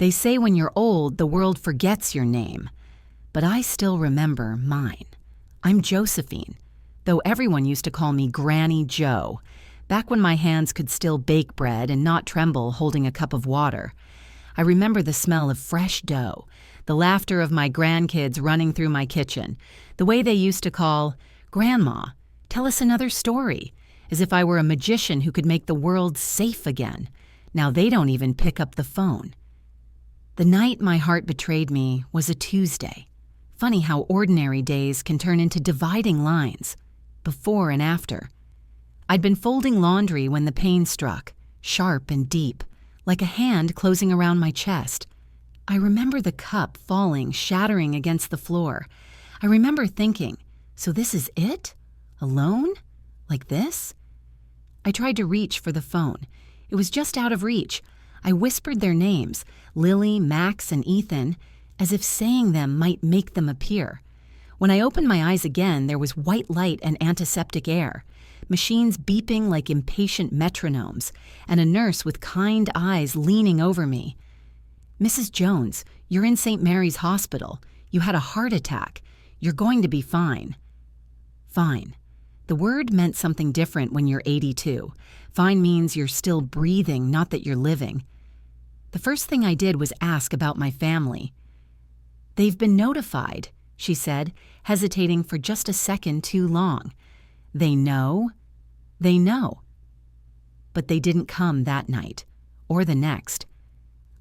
They say when you're old, the world forgets your name. But I still remember mine. I'm Josephine, though everyone used to call me Granny Joe, back when my hands could still bake bread and not tremble holding a cup of water. I remember the smell of fresh dough, the laughter of my grandkids running through my kitchen, the way they used to call, "Grandma, tell us another story," as if I were a magician who could make the world safe again. Now they don't even pick up the phone. The night my heart betrayed me was a Tuesday. Funny how ordinary days can turn into dividing lines, before and after. I'd been folding laundry when the pain struck, sharp and deep, like a hand closing around my chest. I remember the cup falling, shattering against the floor. I remember thinking, so this is it? Alone? Like this? I tried to reach for the phone. It was just out of reach. I whispered their names, Lily, Max, and Ethan, as if saying them might make them appear. When I opened my eyes again, there was white light and antiseptic air, machines beeping like impatient metronomes, and a nurse with kind eyes leaning over me. "Mrs. Jones, you're in St. Mary's Hospital. You had a heart attack. You're going to be fine." Fine. The word meant something different when you're 82. Fine means you're still breathing, not that you're living. The first thing I did was ask about my family. "They've been notified," she said, hesitating for just a second too long. "They know? They know." But they didn't come that night, or the next.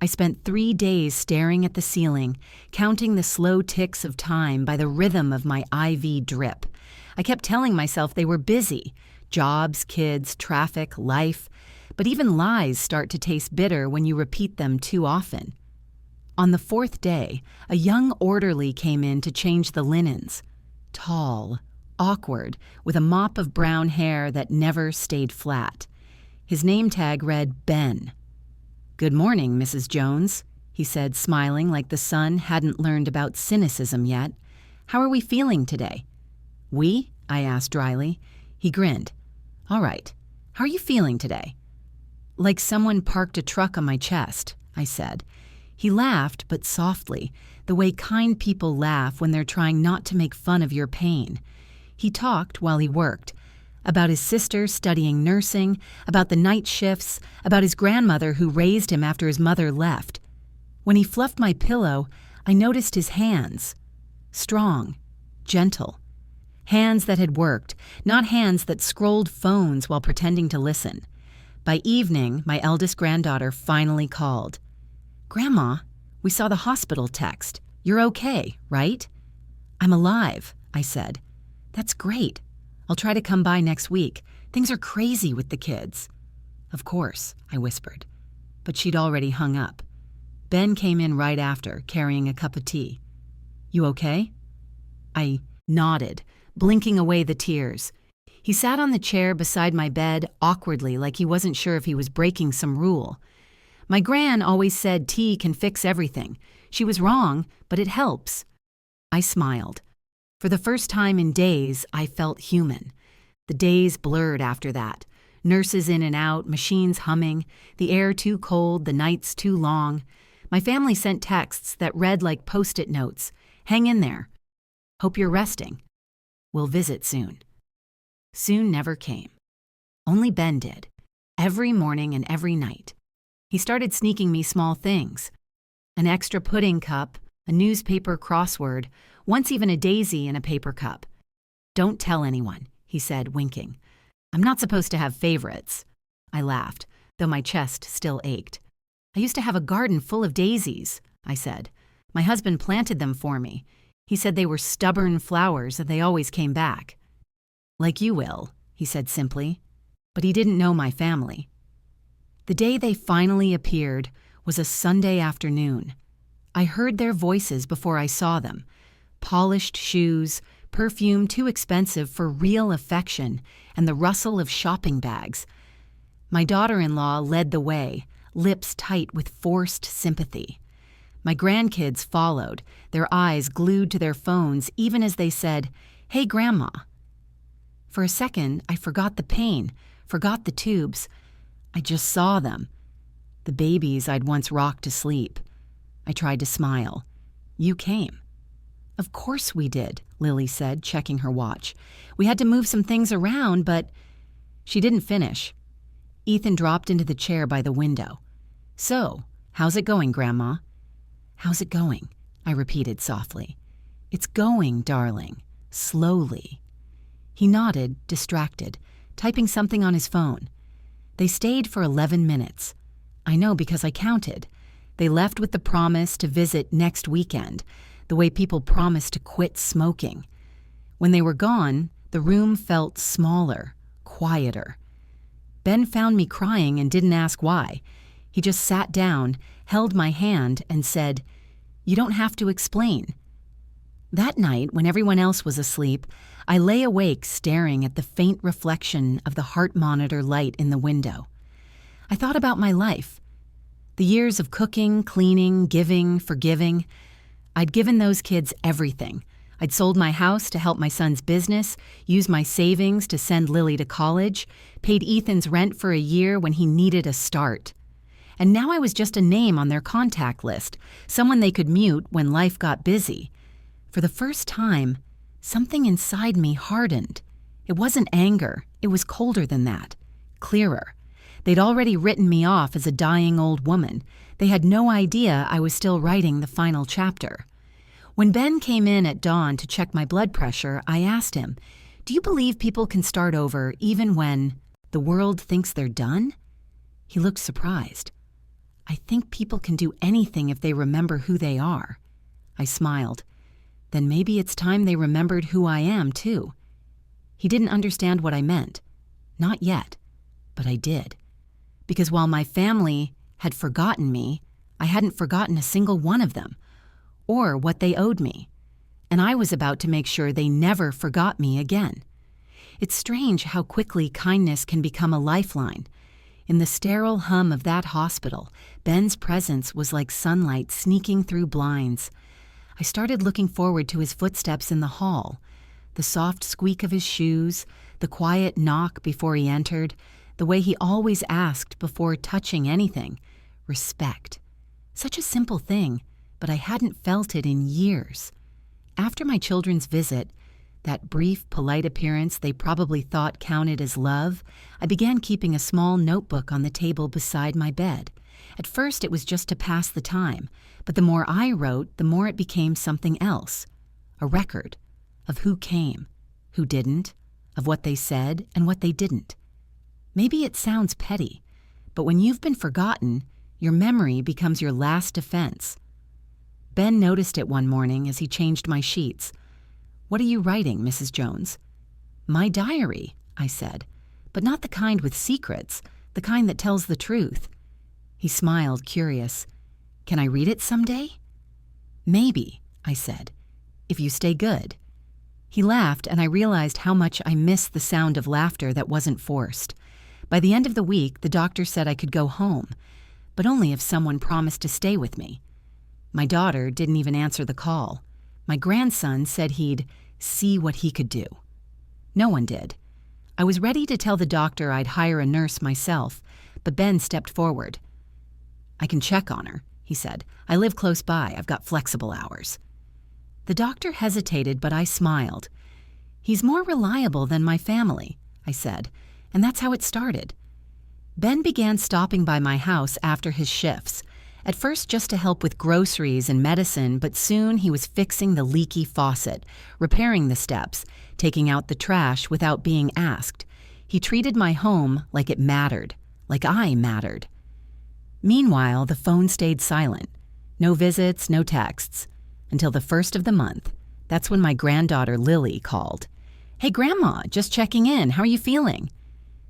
I spent 3 days staring at the ceiling, counting the slow ticks of time by the rhythm of my IV drip. I kept telling myself they were busy. Jobs, kids, traffic, life. But even lies start to taste bitter when you repeat them too often. On the 4th day, a young orderly came in to change the linens. Tall, awkward, with a mop of brown hair that never stayed flat. His name tag read Ben. "Good morning, Mrs. Jones," he said, smiling like the sun hadn't learned about cynicism yet. "How are we feeling today?" "We?" I asked dryly. He grinned. "All right. How are you feeling today?" "Like someone parked a truck on my chest," I said. He laughed, but softly, the way kind people laugh when they're trying not to make fun of your pain. He talked while he worked, about his sister studying nursing, about the night shifts, about his grandmother who raised him after his mother left. When he fluffed my pillow, I noticed his hands. Strong, gentle. Hands that had worked, not hands that scrolled phones while pretending to listen. By evening, my eldest granddaughter finally called. "Grandma, we saw the hospital text. You're okay, right?" "I'm alive," I said. "That's great. I'll try to come by next week. Things are crazy with the kids." "Of course," I whispered. But she'd already hung up. Ben came in right after, carrying a cup of tea. "You okay?" I nodded, blinking away the tears. He sat on the chair beside my bed awkwardly, like he wasn't sure if he was breaking some rule. "My gran always said tea can fix everything. She was wrong, but it helps." I smiled. For the first time in days, I felt human. The days blurred after that. Nurses in and out, machines humming, the air too cold, the nights too long. My family sent texts that read like Post-it notes. "Hang in there. Hope you're resting. We'll visit soon." Soon never came. Only Ben did. Every morning and every night. He started sneaking me small things. An extra pudding cup, a newspaper crossword, once even a daisy in a paper cup. "Don't tell anyone," he said, winking. "I'm not supposed to have favorites." I laughed, though my chest still ached. "I used to have a garden full of daisies," I said. "My husband planted them for me. He said they were stubborn flowers and they always came back." "Like you will," he said simply. But he didn't know my family. The day they finally appeared was a Sunday afternoon. I heard their voices before I saw them. Polished shoes, perfume too expensive for real affection, and the rustle of shopping bags. My daughter-in-law led the way, lips tight with forced sympathy. My grandkids followed, their eyes glued to their phones even as they said, "Hey, Grandma." For a second, I forgot the pain, forgot the tubes. I just saw them. The babies I'd once rocked to sleep. I tried to smile. You came. Of course we did, Lily said, checking her watch. We had to move some things around, but... She didn't finish. Ethan dropped into the chair by the window. So, how's it going, Grandma? How's it going? I repeated softly. It's going, darling. Slowly. He nodded, distracted, typing something on his phone. They stayed for 11 minutes. I know because I counted. They left with the promise to visit next weekend, the way people promise to quit smoking. When they were gone, the room felt smaller, quieter. Ben found me crying and didn't ask why. He just sat down, held my hand, and said, "You don't have to explain." That night, when everyone else was asleep, I lay awake staring at the faint reflection of the heart monitor light in the window. I thought about my life. The years of cooking, cleaning, giving, forgiving. I'd given those kids everything. I'd sold my house to help my son's business, used my savings to send Lily to college, paid Ethan's rent for a year when he needed a start. And now I was just a name on their contact list, someone they could mute when life got busy. For the first time, something inside me hardened. It wasn't anger, it was colder than that, clearer. They'd already written me off as a dying old woman. They had no idea I was still writing the final chapter. When Ben came in at dawn to check my blood pressure, I asked him, "Do you believe people can start over even when the world thinks they're done?" He looked surprised. "I think people can do anything if they remember who they are." I smiled. Then maybe it's time they remembered who I am, too. He didn't understand what I meant. Not yet. But I did. Because while my family had forgotten me, I hadn't forgotten a single one of them, or what they owed me. And I was about to make sure they never forgot me again. It's strange how quickly kindness can become a lifeline. In the sterile hum of that hospital, Ben's presence was like sunlight sneaking through blinds. I started looking forward to his footsteps in the hall, the soft squeak of his shoes, the quiet knock before he entered, the way he always asked before touching anything, respect. Such a simple thing, but I hadn't felt it in years. After my children's visit, that brief, polite appearance they probably thought counted as love, I began keeping a small notebook on the table beside my bed. At first it was just to pass the time, but the more I wrote, the more it became something else. A record of who came, who didn't, of what they said and what they didn't. Maybe it sounds petty, but when you've been forgotten, your memory becomes your last defense. Ben noticed it one morning as he changed my sheets. "What are you writing, Mrs. Jones?" "My diary," I said, "but not the kind with secrets, the kind that tells the truth." He smiled, curious. "Can I read it someday?" "Maybe," I said, "if you stay good." He laughed, and I realized how much I missed the sound of laughter that wasn't forced. By the end of the week, the doctor said I could go home, but only if someone promised to stay with me. My daughter didn't even answer the call. My grandson said he'd see what he could do. No one did. I was ready to tell the doctor I'd hire a nurse myself, but Ben stepped forward. "I can check on her," he said. "I live close by. I've got flexible hours." The doctor hesitated, but I smiled. "He's more reliable than my family," I said, and that's how it started. Ben began stopping by my house after his shifts, at first just to help with groceries and medicine, but soon he was fixing the leaky faucet, repairing the steps, taking out the trash without being asked. He treated my home like it mattered, like I mattered. Meanwhile, the phone stayed silent. No visits, no texts. Until the first of the month. That's when my granddaughter Lily called. "Hey, Grandma, just checking in. How are you feeling?"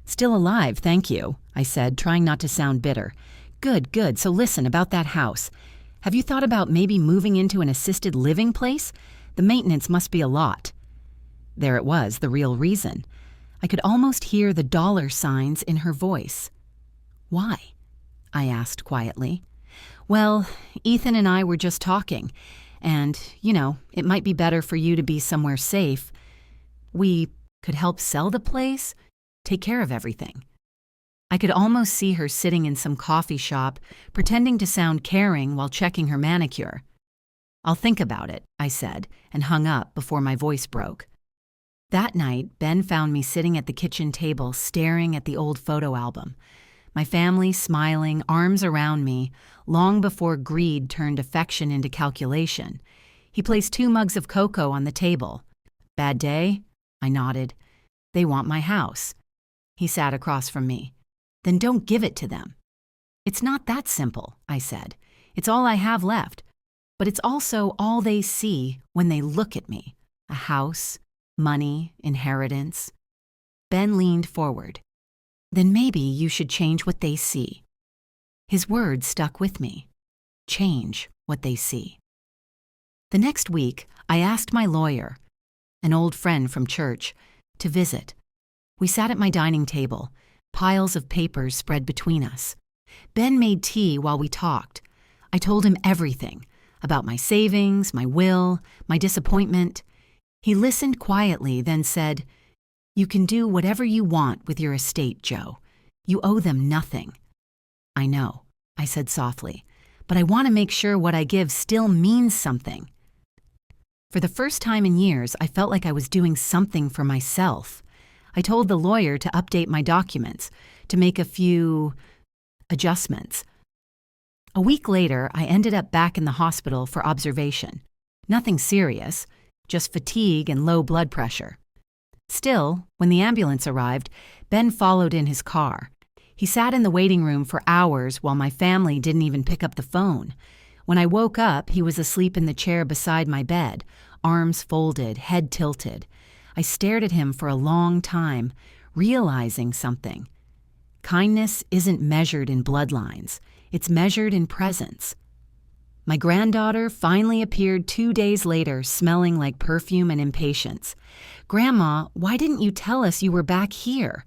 "Still alive, thank you," I said, trying not to sound bitter. Good, good. So listen, about that house. Have you thought about maybe moving into an assisted living place? The maintenance must be a lot." There it was, the real reason. I could almost hear the dollar signs in her voice. "Why?" I asked quietly. "Well, Ethan and I were just talking, and, it might be better for you to be somewhere safe. We could help sell the place, take care of everything." I could almost see her sitting in some coffee shop, pretending to sound caring while checking her manicure. "I'll think about it," I said, and hung up before my voice broke. That night, Ben found me sitting at the kitchen table staring at the old photo album. My family smiling, arms around me, long before greed turned affection into calculation. He placed 2 mugs of cocoa on the table. "Bad day?" I nodded. "They want my house." He sat across from me. "Then don't give it to them." "It's not that simple," I said. "It's all I have left. But it's also all they see when they look at me. A house, money, inheritance." Ben leaned forward. "Then maybe you should change what they see." His words stuck with me. Change what they see. The next week, I asked my lawyer, an old friend from church, to visit. We sat at my dining table, piles of papers spread between us. Ben made tea while we talked. I told him everything, about my savings, my will, my disappointment. He listened quietly, then said, "You can do whatever you want with your estate, Joe. You owe them nothing." "I know," I said softly, "but I want to make sure what I give still means something." For the first time in years, I felt like I was doing something for myself. I told the lawyer to update my documents, to make a few adjustments. A week later, I ended up back in the hospital for observation. Nothing serious, just fatigue and low blood pressure. Still, when the ambulance arrived, Ben followed in his car. He sat in the waiting room for hours while my family didn't even pick up the phone. When I woke up, he was asleep in the chair beside my bed, arms folded, head tilted. I stared at him for a long time, realizing something. Kindness isn't measured in bloodlines. It's measured in presence. My granddaughter finally appeared 2 days later, smelling like perfume and impatience. "Grandma, why didn't you tell us you were back here?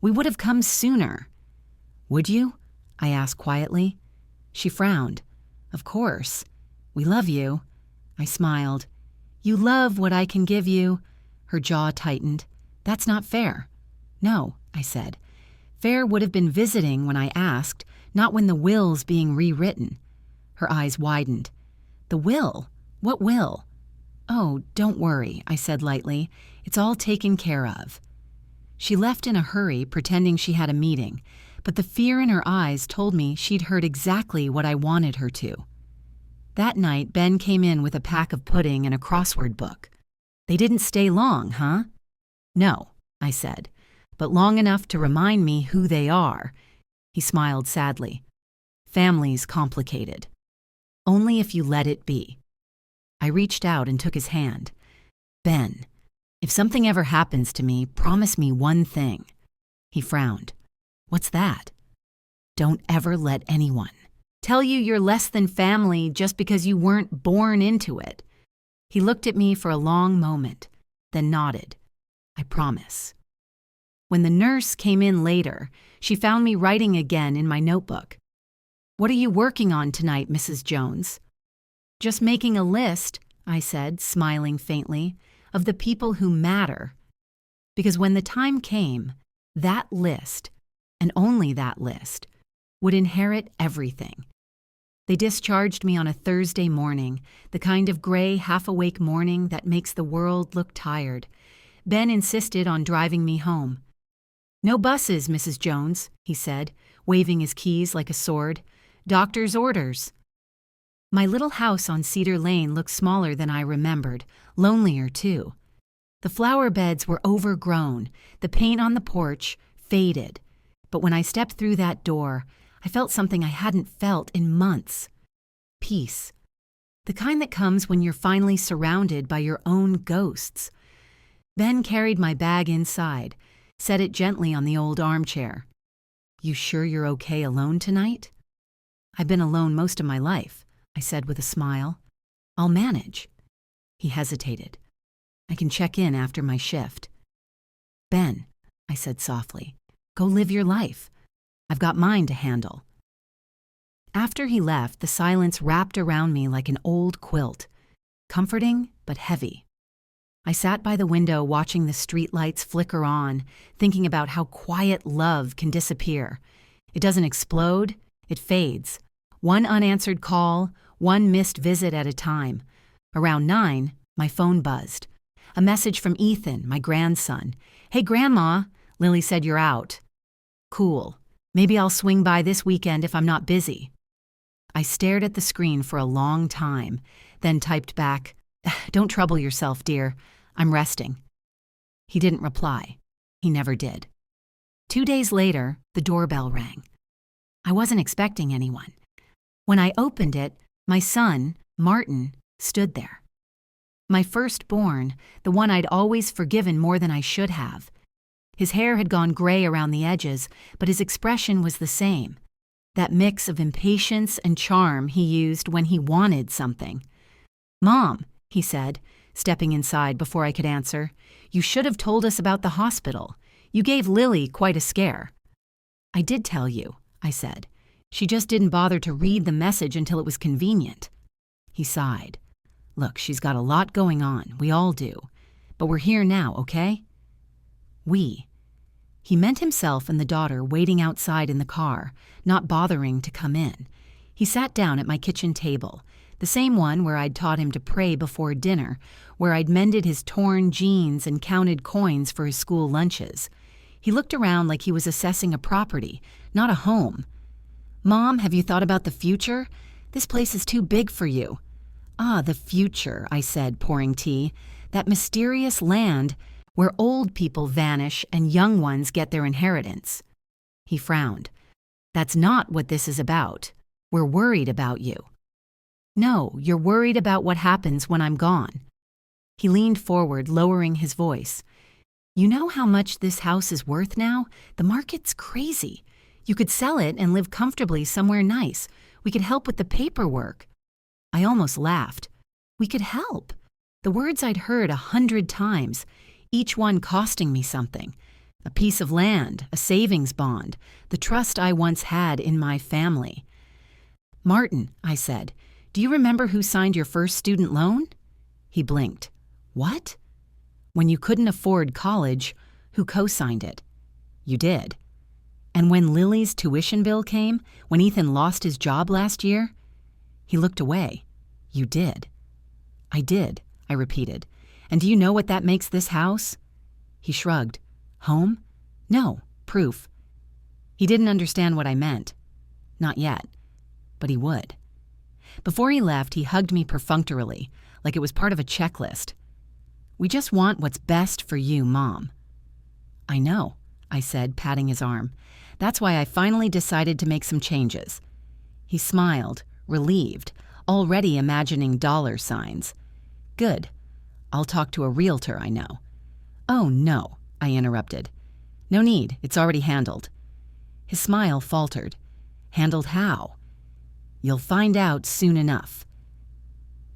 We would have come sooner." "Would you?" I asked quietly. She frowned. "Of course. We love you." I smiled. "You love what I can give you." Her jaw tightened. "That's not fair." "No," I said. "Fair would have been visiting when I asked, not when the will's being rewritten." Her eyes widened. "The will? What will?" "Oh, don't worry," I said lightly. "It's all taken care of." She left in a hurry, pretending she had a meeting, but the fear in her eyes told me she'd heard exactly what I wanted her to. That night, Ben came in with a pack of pudding and a crossword book. "They didn't stay long, huh?" "No," I said, "but long enough to remind me who they are." He smiled sadly. "Family's complicated. Only if you let it be." I reached out and took his hand. "Ben, if something ever happens to me, promise me one thing." He frowned. "What's that?" "Don't ever let anyone tell you you're less than family just because you weren't born into it." He looked at me for a long moment, then nodded. "I promise." When the nurse came in later, she found me writing again in my notebook. "What are you working on tonight, Mrs. Jones?" "Just making a list," I said, smiling faintly, "of the people who matter." Because when the time came, that list, and only that list, would inherit everything. They discharged me on a Thursday morning, the kind of gray, half-awake morning that makes the world look tired. Ben insisted on driving me home. "No buses, Mrs. Jones," he said, waving his keys like a sword. "Doctor's orders." My little house on Cedar Lane looked smaller than I remembered, lonelier too. The flower beds were overgrown, the paint on the porch faded. But when I stepped through that door, I felt something I hadn't felt in months. Peace. The kind that comes when you're finally surrounded by your own ghosts. Ben carried my bag inside, set it gently on the old armchair. "You sure you're okay alone tonight?" "I've been alone most of my life," I said with a smile. "I'll manage." He hesitated. "I can check in after my shift." "Ben," I said softly, "go live your life. I've got mine to handle." After he left, the silence wrapped around me like an old quilt, comforting but heavy. I sat by the window watching the streetlights flicker on, thinking about how quiet love can disappear. It doesn't explode, it fades. One unanswered call, one missed visit at a time. Around 9, my phone buzzed. A message from Ethan, my grandson. "Hey, Grandma, Lily said you're out." "Cool. Maybe I'll swing by this weekend if I'm not busy." I stared at the screen for a long time, then typed back, "Don't trouble yourself, dear. I'm resting." He didn't reply. He never did. 2 days later, the doorbell rang. I wasn't expecting anyone. When I opened it, my son, Martin, stood there. My firstborn, the one I'd always forgiven more than I should have. His hair had gone gray around the edges, but his expression was the same. That mix of impatience and charm he used when he wanted something. "Mom," he said, stepping inside before I could answer, "you should have told us about the hospital. You gave Lily quite a scare." "I did tell you," I said. "She just didn't bother to read the message until it was convenient." He sighed. "Look, she's got a lot going on. We all do. But we're here now, okay?" We. He meant himself and the daughter waiting outside in the car, not bothering to come in. He sat down at my kitchen table, the same one where I'd taught him to pray before dinner, where I'd mended his torn jeans and counted coins for his school lunches. He looked around like he was assessing a property, not a home. "Mom, have you thought about the future? This place is too big for you." "Ah, the future," I said, pouring tea. "That mysterious land where old people vanish and young ones get their inheritance." He frowned. "That's not what this is about. We're worried about you." "No, you're worried about what happens when I'm gone." He leaned forward, lowering his voice. "You know how much this house is worth now? The market's crazy. You could sell it and live comfortably somewhere nice. We could help with the paperwork." I almost laughed. We could help. The words I'd heard 100 times, each one costing me something. A piece of land, a savings bond, the trust I once had in my family. "Martin," I said, "do you remember who signed your first student loan?" He blinked. "What?" "When you couldn't afford college, who co-signed it?" "You did." "And when Lily's tuition bill came, when Ethan lost his job last year?" He looked away. "You did." "I did," I repeated. "And do you know what that makes this house?" He shrugged. "Home? No, proof." He didn't understand what I meant. Not yet. But he would. Before he left, he hugged me perfunctorily, like it was part of a checklist. "We just want what's best for you, Mom." "I know," I said, patting his arm. "That's why I finally decided to make some changes." He smiled, relieved, already imagining dollar signs. "Good. I'll talk to a realtor I know." "Oh, no," I interrupted. "No need. It's already handled." His smile faltered. "Handled how?" "You'll find out soon enough."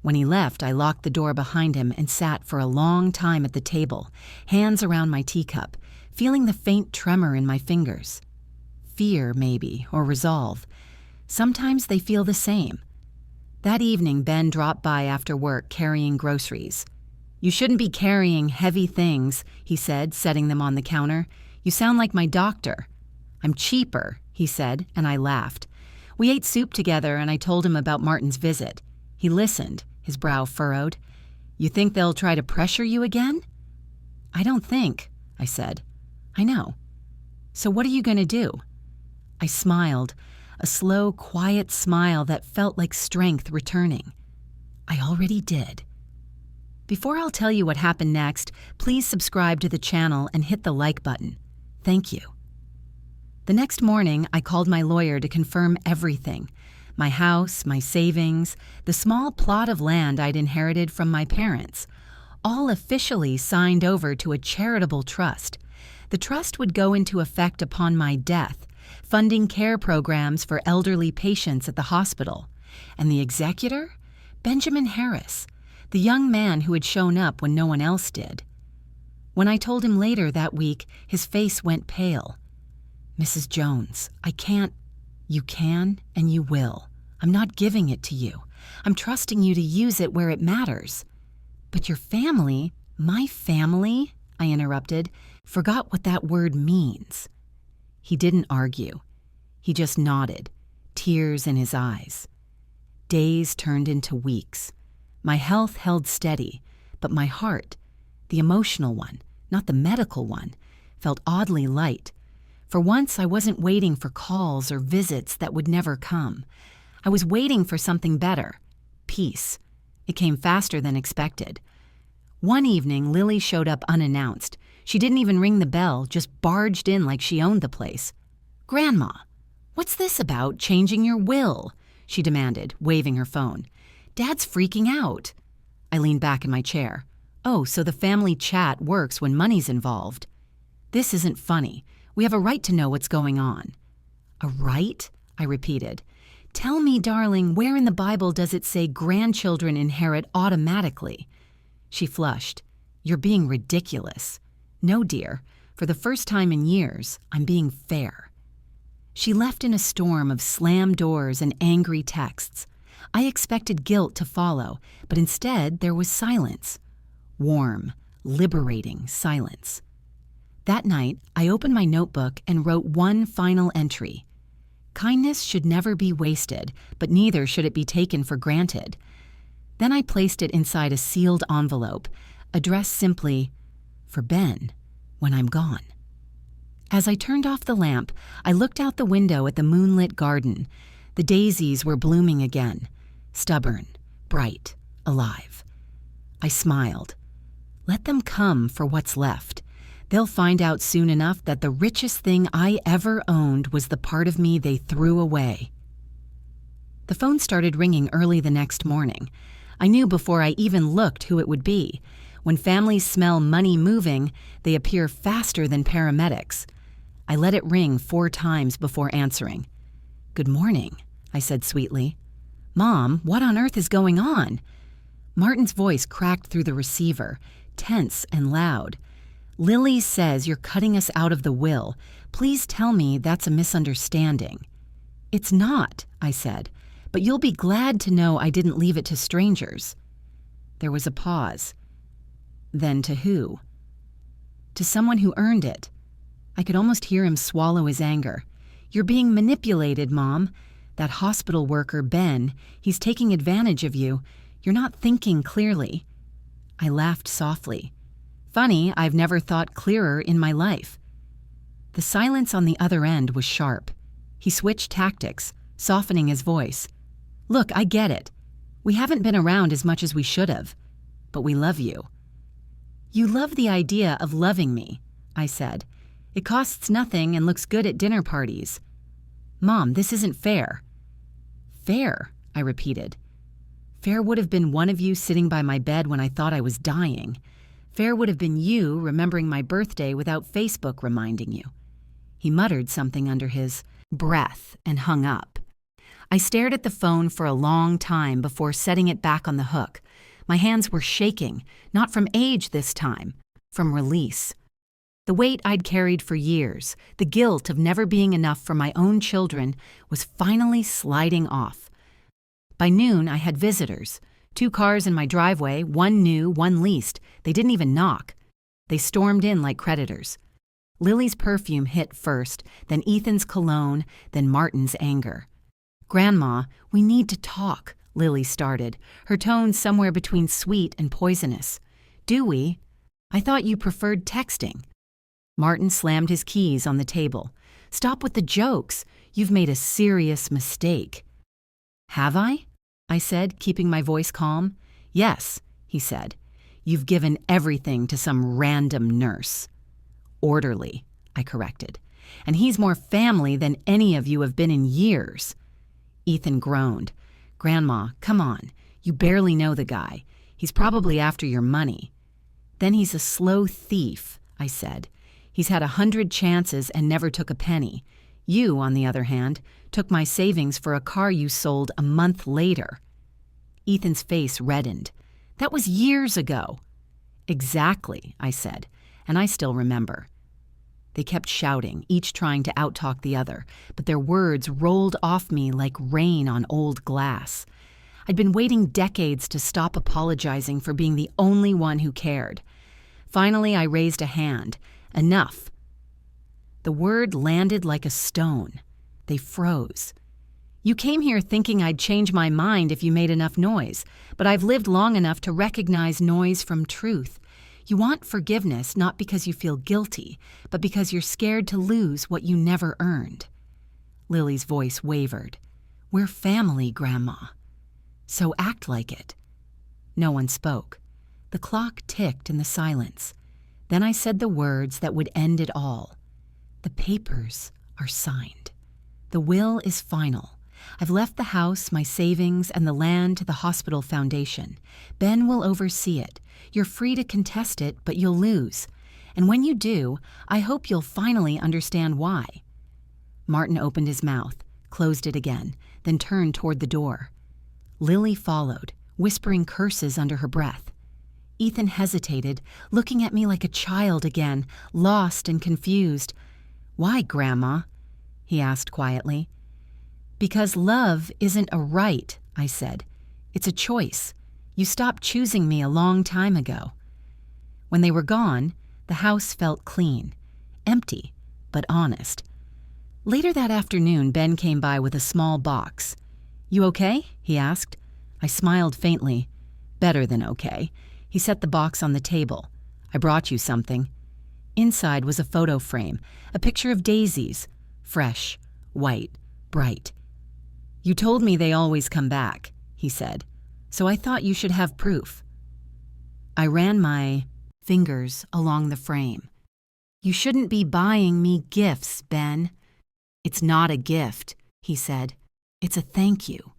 When he left, I locked the door behind him and sat for a long time at the table, hands around my teacup, feeling the faint tremor in my fingers. Fear, maybe, or resolve. Sometimes they feel the same. That evening, Ben dropped by after work carrying groceries. "You shouldn't be carrying heavy things," he said, setting them on the counter. "You sound like my doctor." "I'm cheaper," he said, and I laughed. We ate soup together, and I told him about Martin's visit. He listened, his brow furrowed. "You think they'll try to pressure you again?" "I don't think," I said. "I know. So what are you going to do?" I smiled, a slow, quiet smile that felt like strength returning. I already did. Before I'll tell you what happened next, please subscribe to the channel and hit the like button. Thank you. The next morning, I called my lawyer to confirm everything. My house, my savings, the small plot of land I'd inherited from my parents, all officially signed over to a charitable trust. The trust would go into effect upon my death, funding care programs for elderly patients at the hospital. And the executor? Benjamin Harris, the young man who had shown up when no one else did. When I told him later that week, his face went pale. "Mrs. Jones, I can't." "You can and you will. I'm not giving it to you. I'm trusting you to use it where it matters." "But your family," My family, I interrupted, forgot what that word means. He didn't argue. He just nodded, tears in his eyes. Days turned into weeks. My health held steady, but my heart, the emotional one, not the medical one, felt oddly light. For once, I wasn't waiting for calls or visits that would never come. I was waiting for something better, peace. It came faster than expected. One evening, Lily showed up unannounced. She didn't even ring the bell, just barged in like she owned the place. "Grandma, what's this about changing your will?" she demanded, waving her phone. "Dad's freaking out." I leaned back in my chair. "Oh, so the family chat works when money's involved." "This isn't funny. We have a right to know what's going on." "A right?" I repeated. "Tell me, darling, where in the Bible does it say grandchildren inherit automatically?" She flushed. "You're being ridiculous." "No, dear. For the first time in years, I'm being fair." She left in a storm of slammed doors and angry texts. I expected guilt to follow, but instead there was silence. Warm, liberating silence. That night, I opened my notebook and wrote one final entry. Kindness should never be wasted, but neither should it be taken for granted. Then I placed it inside a sealed envelope, addressed simply, "For Ben, when I'm gone." As I turned off the lamp, I looked out the window at the moonlit garden. The daisies were blooming again, stubborn, bright, alive. I smiled. Let them come for what's left. They'll find out soon enough that the richest thing I ever owned was the part of me they threw away. The phone started ringing early the next morning. I knew before I even looked who it would be. When families smell money moving, they appear faster than paramedics. I let it ring 4 times before answering. "Good morning," I said sweetly. "Mom, what on earth is going on?" Martin's voice cracked through the receiver, tense and loud. "Lily says you're cutting us out of the will. Please tell me that's a misunderstanding." "It's not," I said, "but you'll be glad to know I didn't leave it to strangers." There was a pause. Then to who? To someone who earned it. I could almost hear him swallow his anger. "You're being manipulated, Mom. That hospital worker, Ben, he's taking advantage of you. You're not thinking clearly." I laughed softly. Funny, I've never thought clearer in my life. The silence on the other end was sharp. He switched tactics, softening his voice. "Look, I get it. We haven't been around as much as we should have. But we love you." "You love the idea of loving me," I said. "It costs nothing and looks good at dinner parties." "Mom, this isn't fair." "Fair," I repeated. "Fair would have been one of you sitting by my bed when I thought I was dying. Fair would have been you remembering my birthday without Facebook reminding you." He muttered something under his breath and hung up. I stared at the phone for a long time before setting it back on the hook. My hands were shaking, not from age this time, from release. The weight I'd carried for years, the guilt of never being enough for my own children, was finally sliding off. By noon, I had visitors. 2 cars in my driveway, 1 new, 1 leased. They didn't even knock. They stormed in like creditors. Lily's perfume hit first, then Ethan's cologne, then Martin's anger. "Grandma, we need to talk," Lily started, her tone somewhere between sweet and poisonous. "Do we? I thought you preferred texting." Martin slammed his keys on the table. "Stop with the jokes. You've made a serious mistake." "Have I?" I said, keeping my voice calm. "Yes," he said. "You've given everything to some random nurse." "Orderly," I corrected. "And he's more family than any of you have been in years." Ethan groaned. "Grandma, come on. You barely know the guy. He's probably after your money." "Then he's a slow thief," I said. "He's had 100 chances and never took a penny. You, on the other hand, took my savings for a car you sold a month later." Ethan's face reddened. "That was years ago." "Exactly," I said, "and I still remember." They kept shouting, each trying to outtalk the other, but their words rolled off me like rain on old glass. I'd been waiting decades to stop apologizing for being the only one who cared. Finally, I raised a hand. Enough. The word landed like a stone. They froze. You came here thinking I'd change my mind if you made enough noise, but I've lived long enough to recognize noise from truth. You want forgiveness not because you feel guilty, but because you're scared to lose what you never earned. Lily's voice wavered. We're family, Grandma. So act like it. No one spoke. The clock ticked in the silence. Then I said the words that would end it all. The papers are signed. The will is final. I've left the house, my savings, and the land to the hospital foundation. Ben will oversee it. You're free to contest it, but you'll lose. And when you do, I hope you'll finally understand why. Martin opened his mouth, closed it again, then turned toward the door. Lily followed, whispering curses under her breath. Ethan hesitated, looking at me like a child again, lost and confused. Why, Grandma? He asked quietly. Because love isn't a right, I said. It's a choice. You stopped choosing me a long time ago. When they were gone, the house felt clean, empty, but honest. Later that afternoon, Ben came by with a small box. You okay? He asked. I smiled faintly. Better than okay. He set the box on the table. I brought you something. Inside was a photo frame, a picture of daisies, fresh, white, bright. You told me they always come back, he said, so I thought you should have proof. I ran my fingers along the frame. You shouldn't be buying me gifts, Ben. It's not a gift, he said. It's a thank you.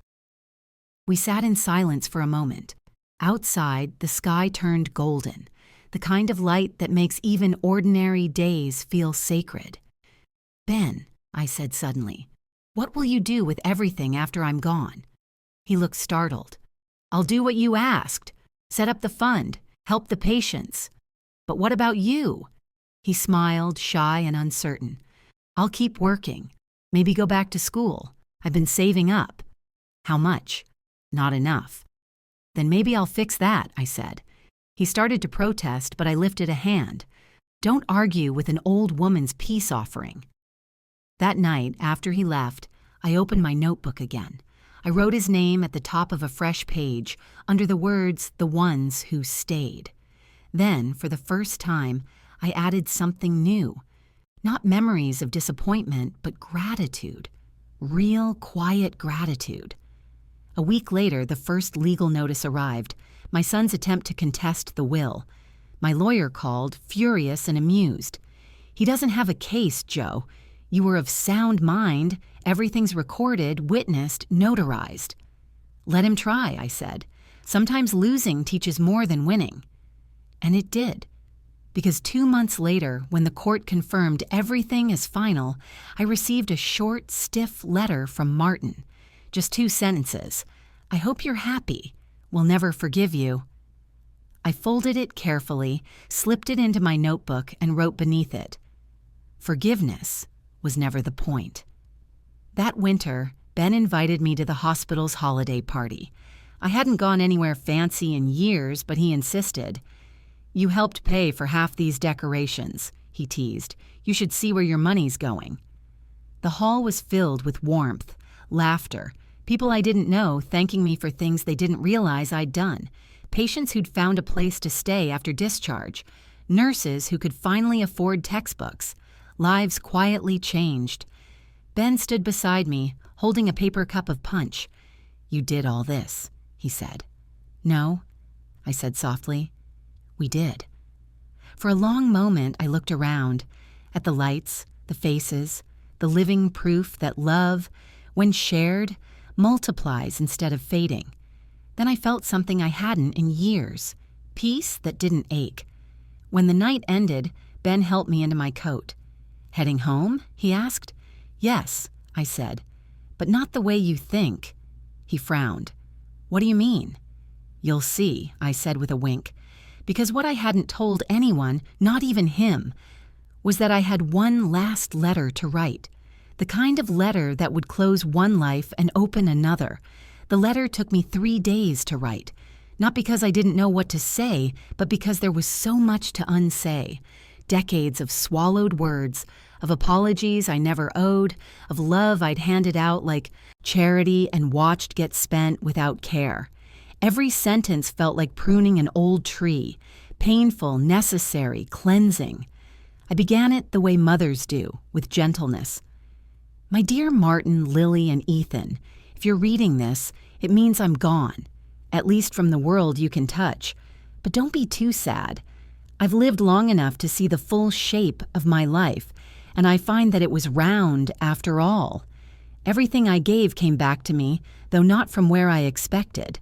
We sat in silence for a moment. Outside, the sky turned golden, the kind of light that makes even ordinary days feel sacred. Ben, I said suddenly, what will you do with everything after I'm gone? He looked startled. I'll do what you asked. Set up the fund, help the patients. But what about you? He smiled, shy and uncertain. I'll keep working. Maybe go back to school. I've been saving up. How much? Not enough. Then maybe I'll fix that, I said. He started to protest, but I lifted a hand. Don't argue with an old woman's peace offering. That night, after he left, I opened my notebook again. I wrote his name at the top of a fresh page, under the words, the ones who stayed. Then, for the first time, I added something new. Not memories of disappointment, but gratitude. Real, quiet gratitude. A week later, the first legal notice arrived, my son's attempt to contest the will. My lawyer called, furious and amused. He doesn't have a case, Joe. You were of sound mind. Everything's recorded, witnessed, notarized. Let him try, I said. Sometimes losing teaches more than winning. And it did. Because 2 months later, when the court confirmed everything is final, I received a short, stiff letter from Martin. Just 2 sentences. I hope you're happy. We'll never forgive you. I folded it carefully, slipped it into my notebook, and wrote beneath it, forgiveness was never the point. That winter, Ben invited me to the hospital's holiday party. I hadn't gone anywhere fancy in years, but he insisted. You helped pay for half these decorations, he teased. You should see where your money's going. The hall was filled with warmth, laughter, people I didn't know thanking me for things they didn't realize I'd done, patients who'd found a place to stay after discharge, nurses who could finally afford textbooks. Lives quietly changed. Ben stood beside me, holding a paper cup of punch. You did all this, he said. No, I said softly. We did. For a long moment, I looked around, at the lights, the faces, the living proof that love, when shared, multiplies instead of fading. Then I felt something I hadn't in years, peace that didn't ache. When the night ended, Ben helped me into my coat. Heading home? He asked. Yes, I said, but not the way you think. He frowned. What do you mean? You'll see, I said with a wink, because what I hadn't told anyone, not even him, was that I had one last letter to write, the kind of letter that would close one life and open another. The letter took me 3 days to write, Not because I didn't know what to say, but because there was so much to unsay. Decades of swallowed words, of apologies I never owed, of love I'd handed out like charity and watched get spent without care. Every sentence felt like pruning an old tree, painful, necessary, cleansing. I began it the way mothers do, with gentleness. My dear Martin, Lily, and Ethan, if you're reading this, it means I'm gone, at least from the world you can touch. But don't be too sad. I've lived long enough to see the full shape of my life, and I find that it was round after all. Everything I gave came back to me, though not from where I expected.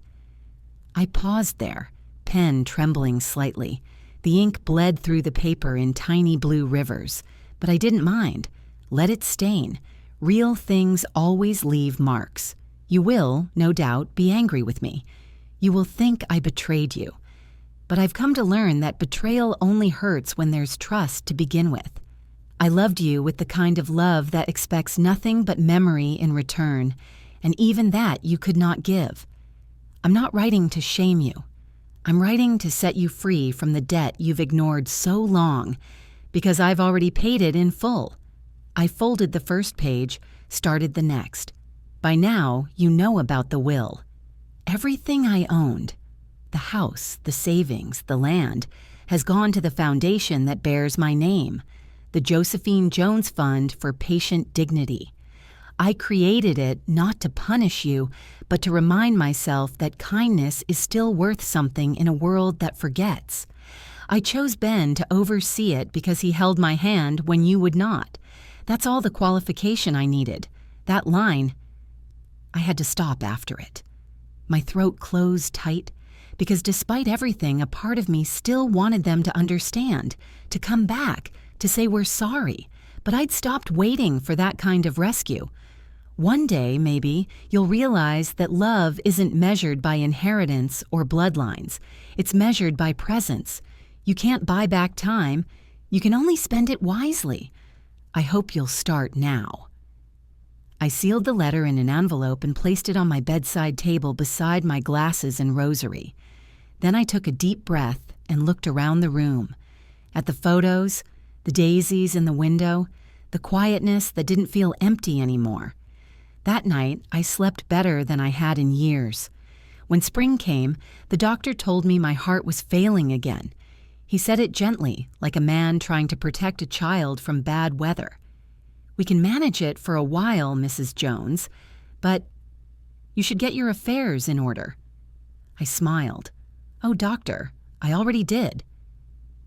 I paused there, pen trembling slightly. The ink bled through the paper in tiny blue rivers, but I didn't mind. Let it stain. Real things always leave marks. You will, no doubt, be angry with me. You will think I betrayed you. But I've come to learn that betrayal only hurts when there's trust to begin with. I loved you with the kind of love that expects nothing but memory in return, and even that you could not give. I'm not writing to shame you. I'm writing to set you free from the debt you've ignored so long, because I've already paid it in full. I folded the first page, started the next. By now, you know about the will. Everything I owned, the house, the savings, the land, has gone to the foundation that bears my name, the Josephine Jones Fund for Patient Dignity. I created it not to punish you, but to remind myself that kindness is still worth something in a world that forgets. I chose Ben to oversee it because he held my hand when you would not. That's all the qualification I needed. That line, I had to stop after it. My throat closed tight, because despite everything, a part of me still wanted them to understand, to come back, to say we're sorry. But I'd stopped waiting for that kind of rescue. One day, maybe, you'll realize that love isn't measured by inheritance or bloodlines. It's measured by presence. You can't buy back time. You can only spend it wisely. I hope you'll start now. I sealed the letter in an envelope and placed it on my bedside table beside my glasses and rosary. Then I took a deep breath and looked around the room. At the photos, the daisies in the window, the quietness that didn't feel empty anymore. That night, I slept better than I had in years. When spring came, the doctor told me my heart was failing again. He said it gently, like a man trying to protect a child from bad weather. We can manage it for a while, Mrs. Jones, but you should get your affairs in order. I smiled. Oh, doctor, I already did.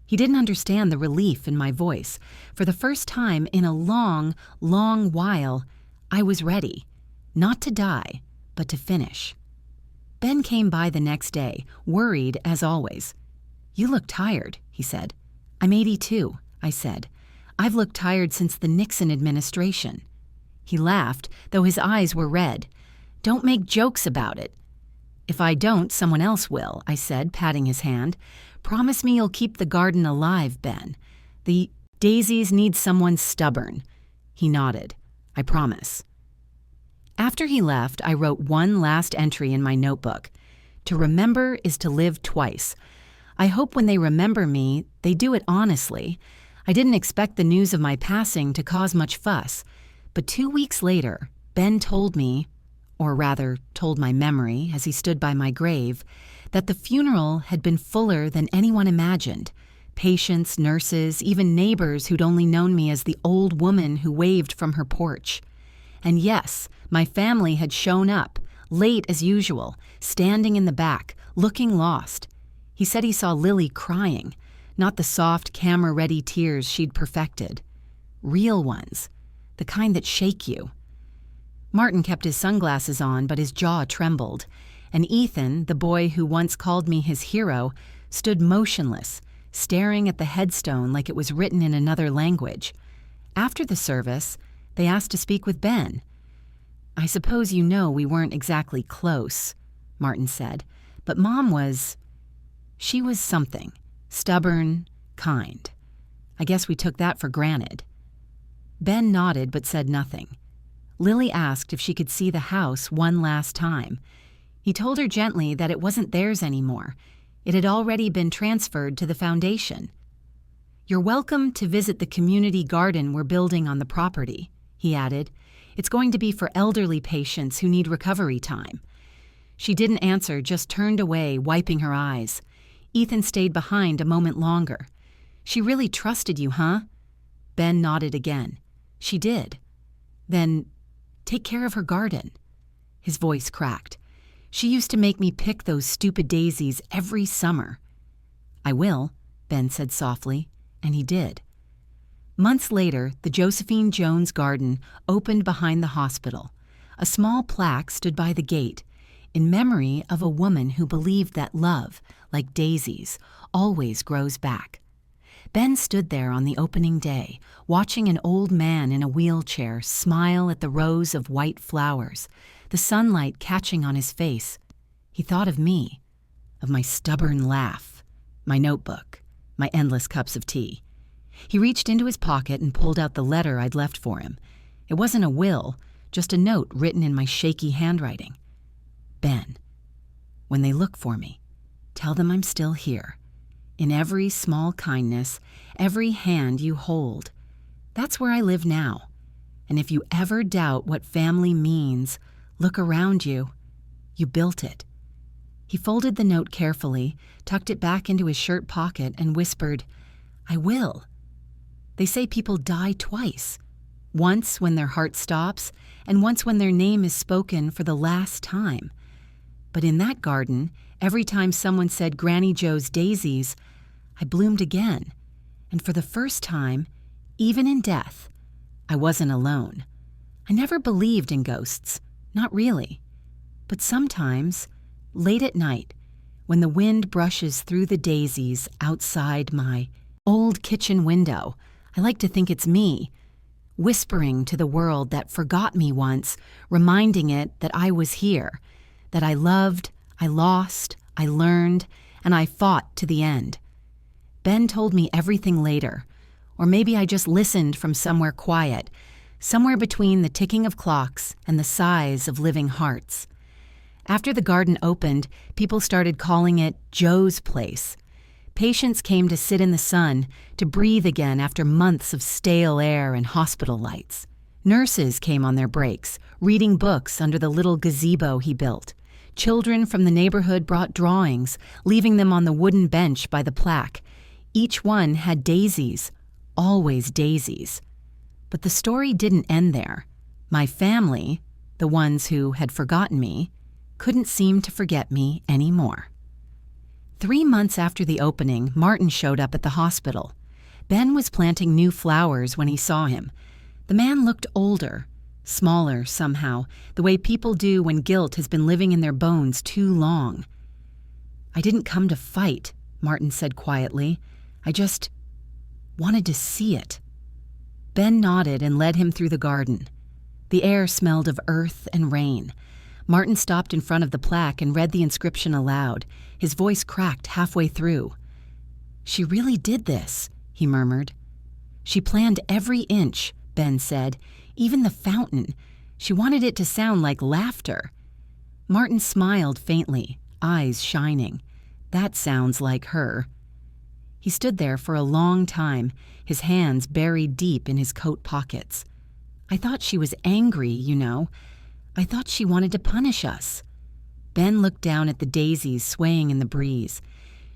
He didn't understand the relief in my voice. For the first time in a long, long while, I was ready. Not to die, but to finish. Ben came by the next day, worried as always. You look tired, he said. I'm 82, I said. I've looked tired since the Nixon administration. He laughed, though his eyes were red. Don't make jokes about it. If I don't, someone else will, I said, patting his hand. Promise me you'll keep the garden alive, Ben. The daisies need someone stubborn. He nodded. I promise. After he left, I wrote one last entry in my notebook. To remember is to live twice. I hope when they remember me, they do it honestly. I didn't expect the news of my passing to cause much fuss. But 2 weeks later, Ben told me, or rather told my memory as he stood by my grave, that the funeral had been fuller than anyone imagined. Patients, nurses, even neighbors who'd only known me as the old woman who waved from her porch. And yes, my family had shown up, late as usual, standing in the back, looking lost. He said he saw Lily crying, not the soft, camera-ready tears she'd perfected. Real ones, the kind that shake you. Martin kept his sunglasses on, but his jaw trembled, and Ethan, the boy who once called me his hero, stood motionless, staring at the headstone like it was written in another language. After the service, they asked to speak with Ben. I suppose you know we weren't exactly close, Martin said, but Mom was... She was something. Stubborn, kind. I guess we took that for granted. Ben nodded but said nothing. Lily asked if she could see the house one last time. He told her gently that it wasn't theirs anymore. It had already been transferred to the foundation. "You're welcome to visit the community garden we're building on the property," he added. "It's going to be for elderly patients who need recovery time." She didn't answer, just turned away, wiping her eyes. Ethan stayed behind a moment longer. "She really trusted you, huh?" Ben nodded again. "She did." "Then take care of her garden." His voice cracked. "She used to make me pick those stupid daisies every summer." "I will," Ben said softly, and he did. Months later, the Josephine Jones Garden opened behind the hospital. A small plaque stood by the gate, in memory of a woman who believed that love, like daisies, always grows back. Ben stood there on the opening day, watching an old man in a wheelchair smile at the rows of white flowers, the sunlight catching on his face. He thought of me, of my stubborn laugh, my notebook, my endless cups of tea. He reached into his pocket and pulled out the letter I'd left for him. It wasn't a will, just a note written in my shaky handwriting. "Ben, when they look for me, tell them I'm still here. In every small kindness, every hand you hold. That's where I live now. And if you ever doubt what family means, look around you. You built it." He folded the note carefully, tucked it back into his shirt pocket, and whispered, "I will." They say people die twice. Once when their heart stops, and once when their name is spoken for the last time. But in that garden, every time someone said Granny Joe's daisies, I bloomed again. And for the first time, even in death, I wasn't alone. I never believed in ghosts, not really. But sometimes, late at night, when the wind brushes through the daisies outside my old kitchen window, I like to think it's me, whispering to the world that forgot me once, reminding it that I was here, that I loved, I lost, I learned, and I fought to the end. Ben told me everything later, or maybe I just listened from somewhere quiet, somewhere between the ticking of clocks and the sighs of living hearts. After the garden opened, people started calling it Joe's Place. Patients came to sit in the sun, to breathe again after months of stale air and hospital lights. Nurses came on their breaks, reading books under the little gazebo he built. Children from the neighborhood brought drawings, leaving them on the wooden bench by the plaque. Each one had daisies, always daisies. But the story didn't end there. My family, the ones who had forgotten me, couldn't seem to forget me anymore. 3 months after the opening, Martin showed up at the hospital. Ben was planting new flowers when he saw him. The man looked older, smaller somehow, the way people do when guilt has been living in their bones too long. "I didn't come to fight," Martin said quietly. "I just wanted to see it." Ben nodded and led him through the garden. The air smelled of earth and rain. Martin stopped in front of the plaque and read the inscription aloud. His voice cracked halfway through. "She really did this," he murmured. "She planned every inch," Ben said, "even the fountain. She wanted it to sound like laughter." Martin smiled faintly, eyes shining. "That sounds like her." He stood there for a long time, his hands buried deep in his coat pockets. "I thought she was angry, you know. I thought she wanted to punish us." Ben looked down at the daisies swaying in the breeze.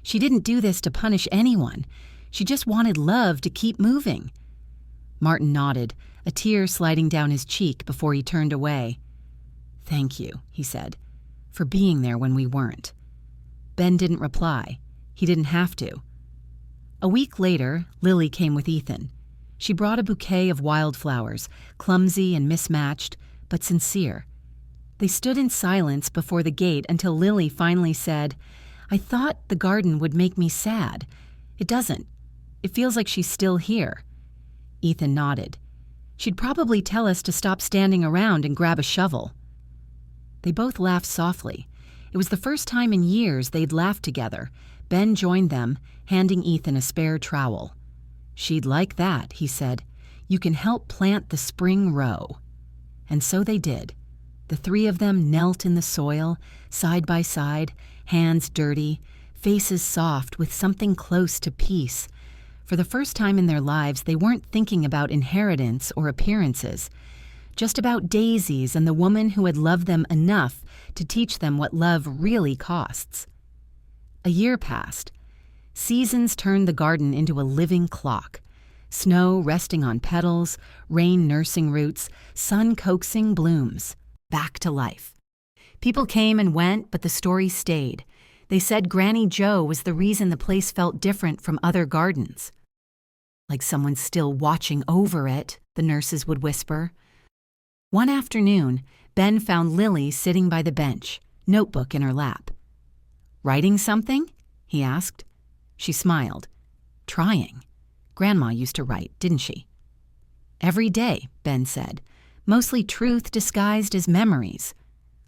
"She didn't do this to punish anyone. She just wanted love to keep moving." Martin nodded, a tear sliding down his cheek before he turned away. "Thank you," he said, "for being there when we weren't." Ben didn't reply. He didn't have to. A week later, Lily came with Ethan. She brought a bouquet of wildflowers, clumsy and mismatched, but sincere. They stood in silence before the gate until Lily finally said, "I thought the garden would make me sad. It doesn't. It feels like she's still here." Ethan nodded. "She'd probably tell us to stop standing around and grab a shovel." They both laughed softly. It was the first time in years they'd laughed together. Ben joined them, handing Ethan a spare trowel. "She'd like that," he said. "You can help plant the spring row." And so they did. The three of them knelt in the soil, side by side, hands dirty, faces soft with something close to peace. For the first time in their lives, they weren't thinking about inheritance or appearances, just about daisies and the woman who had loved them enough to teach them what love really costs. A year passed. Seasons turned the garden into a living clock. Snow resting on petals, rain nursing roots, sun coaxing blooms. Back to life. People came and went, but the story stayed. They said Granny Joe was the reason the place felt different from other gardens. Like someone still watching over it, the nurses would whisper. One afternoon, Ben found Lily sitting by the bench, notebook in her lap. "Writing something?" he asked. She smiled. "Trying. Grandma used to write, didn't she?" "Every day," Ben said. "Mostly truth disguised as memories."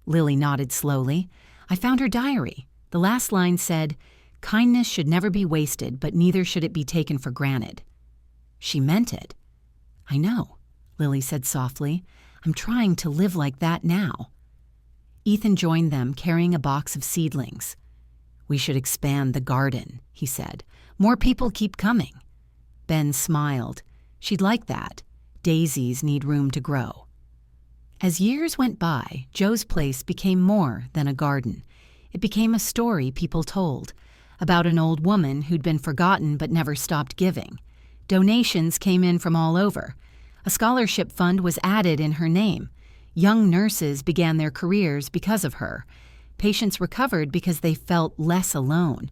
Lily nodded slowly. "I found her diary. The last line said, 'Kindness should never be wasted, but neither should it be taken for granted.'" She meant it. "I know," Lily said softly. "I'm trying to live like that now." Ethan joined them, carrying a box of seedlings. "We should expand the garden," he said. "More people keep coming." Ben smiled. She'd like that. Daisies need room to grow. As years went by, Joe's place became more than a garden. It became a story people told, about an old woman who'd been forgotten but never stopped giving. Donations came in from all over. A scholarship fund was added in her name. Young nurses began their careers because of her. Patients recovered because they felt less alone.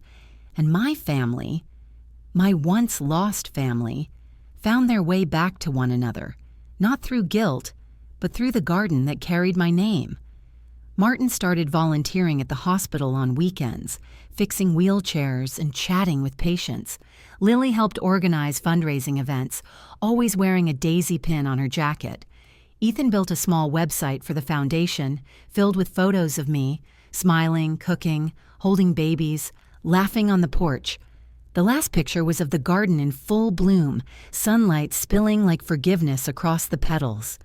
And my family, my once lost family, found their way back to one another, not through guilt, but through the garden that carried my name. Martin started volunteering at the hospital on weekends, fixing wheelchairs and chatting with patients. Lily helped organize fundraising events, always wearing a daisy pin on her jacket. Ethan built a small website for the foundation, filled with photos of me, smiling, cooking, holding babies, laughing on the porch. The last picture was of the garden in full bloom, sunlight spilling like forgiveness across the petals.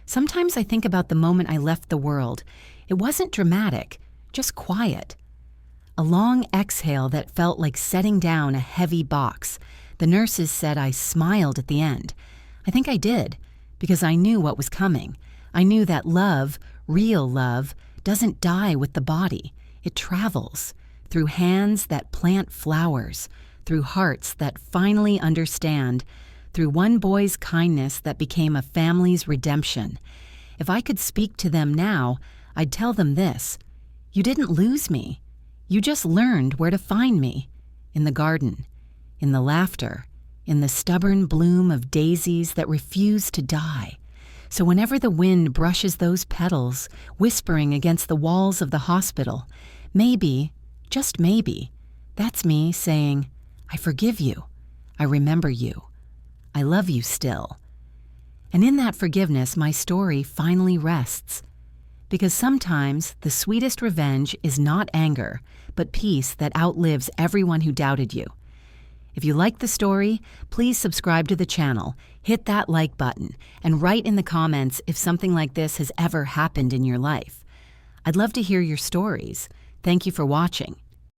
Sometimes I think about the moment I left the world. It wasn't dramatic, just quiet. A long exhale that felt like setting down a heavy box. The nurses said I smiled at the end. I think I did, because I knew what was coming. I knew that love, real love, doesn't die with the body. It travels through hands that plant flowers, through hearts that finally understand, through one boy's kindness that became a family's redemption. If I could speak to them now, I'd tell them this: you didn't lose me. You just learned where to find me. In the garden, in the laughter, in the stubborn bloom of daisies that refuse to die. So whenever the wind brushes those petals, whispering against the walls of the hospital, maybe, just maybe, that's me saying, I forgive you. I remember you. I love you still. And in that forgiveness, my story finally rests. Because sometimes the sweetest revenge is not anger, but peace that outlives everyone who doubted you. If you like the story, please subscribe to the channel, hit that like button, and write in the comments if something like this has ever happened in your life. I'd love to hear your stories. Thank you for watching.